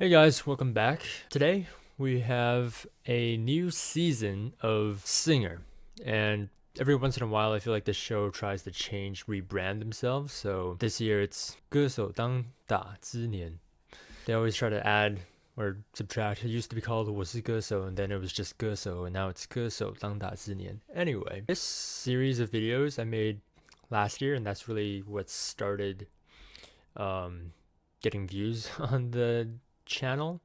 Hey guys, welcome back. Today we have a new season of Singer, and every once in a while I feel like the show tries to change, rebrand themselves. So this year it's 歌手当打之年. They always try to add or subtract. It used to be called 我是歌手, and then it was just 歌手, and now it's 歌手当打之年. Anyway, this series of videos I made last year, and that's really what started getting views on the channel.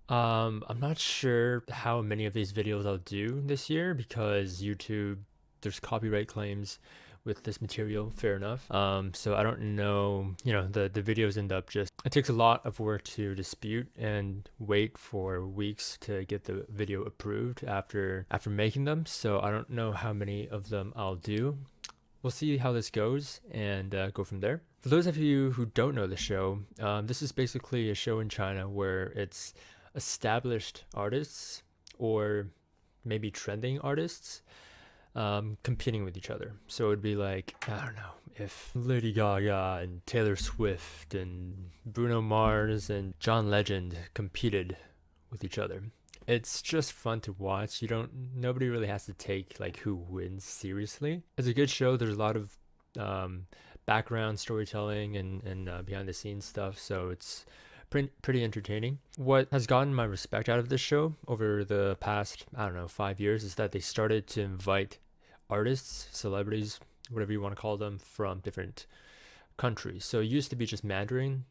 I'm not sure how many of these videos I'll do this year because YouTube, there's copyright claims with this material, fair enough. So I don't know, the videos end up it takes a lot of work to dispute and wait for weeks to get the video approved after making them. So I don't know how many of them I'll do. We'll see how this goes and go from there. For those of you who don't know the show, this is basically a show in China where it's established artists or maybe trending artists competing with each other. So it'd be like, I don't know, if Lady Gaga and Taylor Swift and Bruno Mars and John Legend competed with each other. It's just fun to watch. Nobody really has to take like who wins seriously. It's a good show. There's a lot of background storytelling and behind the scenes stuff, so it's pretty entertaining. What has gotten my respect out of this show over the past, 5 years is that they started to invite artists, celebrities, whatever you want to call them, from different countries. So it used to be just Mandarin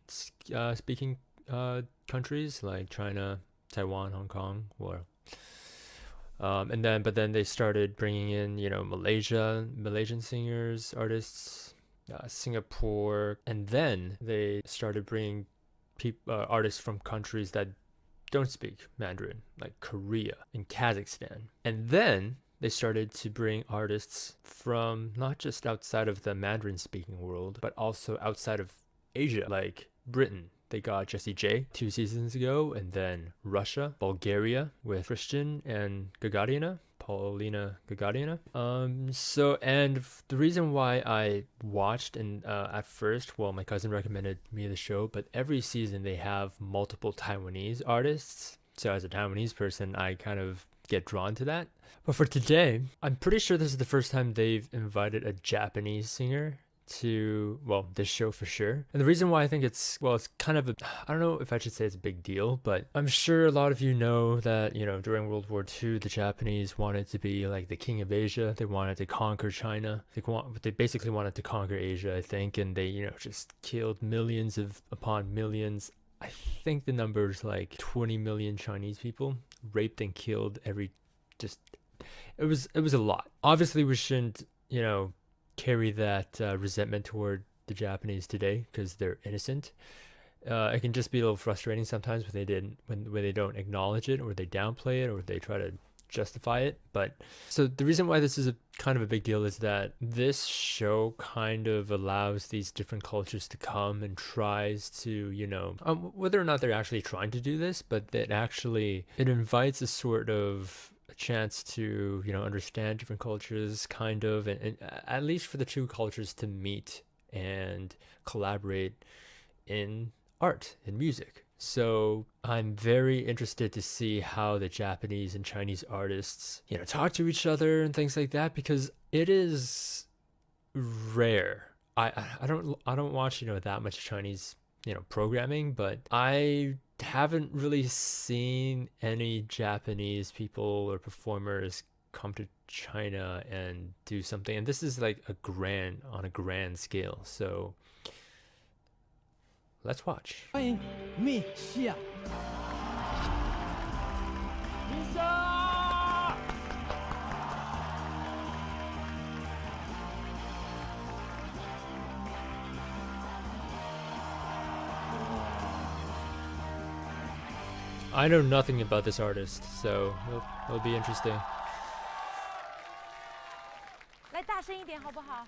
speaking countries like China, Taiwan, Hong Kong, but then they started bringing in, Malaysian singers, artists, Singapore, and then they started bringing artists from countries that don't speak Mandarin, like Korea and Kazakhstan. And then they started to bring artists from not just outside of the Mandarin speaking world, but also outside of Asia, like Britain. They got Jessie J 2 seasons ago, and then Russia, Bulgaria with Christian and Paulina Gagarinina. And the reason why I watched and at first, well, my cousin recommended me the show, but every season they have multiple Taiwanese artists. So as a Taiwanese person, I kind of get drawn to that. But for today, I'm pretty sure this is the first time they've invited a Japanese singer to, well, this show for sure. And the reason why I think it's kind of I don't know if I should say it's a big deal, but I'm sure a lot of you know that, during World War II, the Japanese wanted to be like the king of Asia. They wanted to conquer China. They basically wanted to conquer Asia, I think, and they, just killed millions upon millions. I think the number is like 20 million Chinese people raped and killed it was a lot. Obviously, we shouldn't, carry that resentment toward the Japanese today because they're innocent. It can just be a little frustrating sometimes when they don't acknowledge it, or they downplay it, or they try to justify it. But so the reason why this is a kind of a big deal is that this show kind of allows these different cultures to come and tries to, whether or not they're actually trying to do this, but it invites a sort of a chance to, understand different cultures, kind of, and at least for the two cultures to meet and collaborate in art and music. So I'm very interested to see how the Japanese and Chinese artists, talk to each other and things like that, because it is rare. I don't watch, that much Chinese, programming, but I haven't really seen any Japanese people or performers come to China and do something. And this is like on a grand scale. So let's watch. 欢迎 MISIA。I know nothing about this artist, so it'll be interesting. 来，大声一点好不好？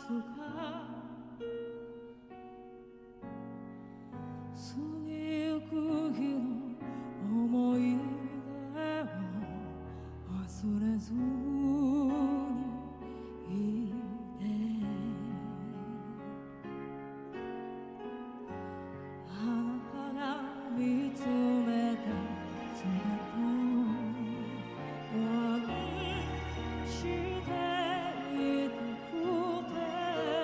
過ぎゆく日の思い出を忘れずにいてあなたが見つめた姿を愛していたくて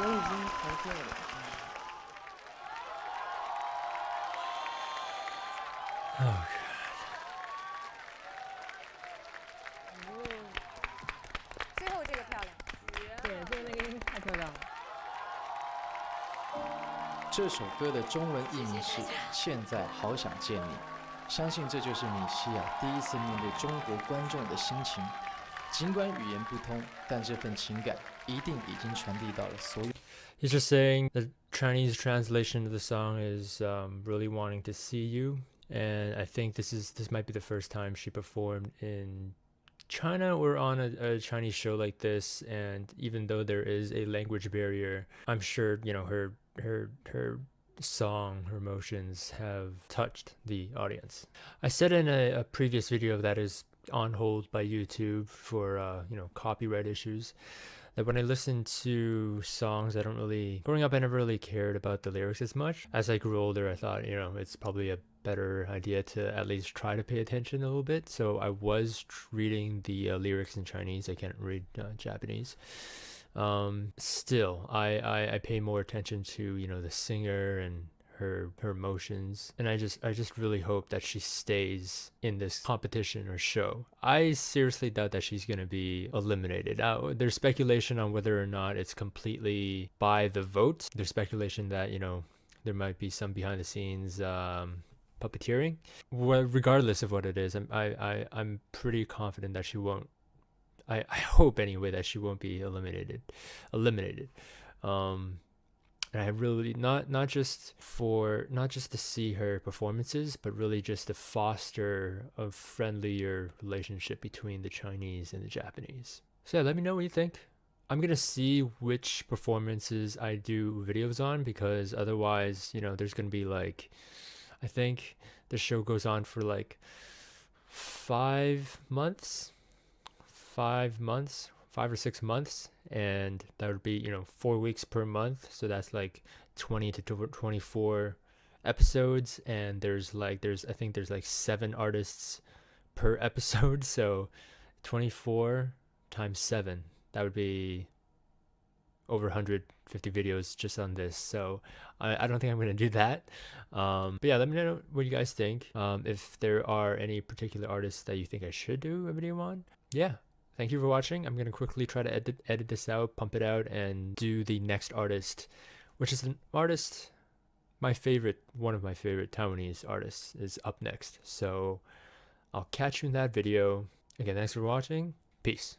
我已经投救了。Oh, 最后这个漂亮。对，最后那个音太漂亮了。这首歌的中文译名是《现在好想见你》，相信这就是米西亚第一次面对中国观众的心情。尽管语言不通，但这份情感一定已经传递到了所有。He's just saying the Chinese translation of the song is really wanting to see you, and I think this might be the first time she performed in China or on a Chinese show like this. And even though there is a language barrier, I'm sure her song, her emotions have touched the audience. I said in a previous video that is on hold by YouTube for copyright issues, that when I listen to songs, growing up I never really cared about the lyrics as much. As I grew older, I thought it's probably a better idea to at least try to pay attention a little bit. So I was reading the lyrics in Chinese. I can't read Japanese. Still, I pay more attention to the singer and her emotions, and I just really hope that she stays in this competition or show. I seriously doubt that she's gonna be eliminated. There's speculation on whether or not it's completely by the vote. There's speculation that there might be some behind the scenes puppeteering. Well, regardless of what it is, I'm pretty confident that she won't. I hope anyway that she won't be eliminated. And I really not just to see her performances, but really just to foster a friendlier relationship between the Chinese and the Japanese. So yeah, let me know what you think. I'm gonna see which performances I do videos on, because otherwise, there's gonna be I think the show goes on for 5 months, 5 or 6 months, and that would be 4 weeks per month, so that's 20 to 24 episodes, and there's I think there's 7 artists per episode, so 24 times 7, that would be over 150 videos just on this. So I don't think I'm gonna do that, but yeah, let me know what you guys think. If there are any particular artists that you think I should do a video on. Yeah, thank you for watching. I'm gonna quickly try to edit this out, pump it out, and do the next artist, which is an artist, one of my favorite Taiwanese artists is up next. So I'll catch you in that video. Again, thanks for watching. Peace.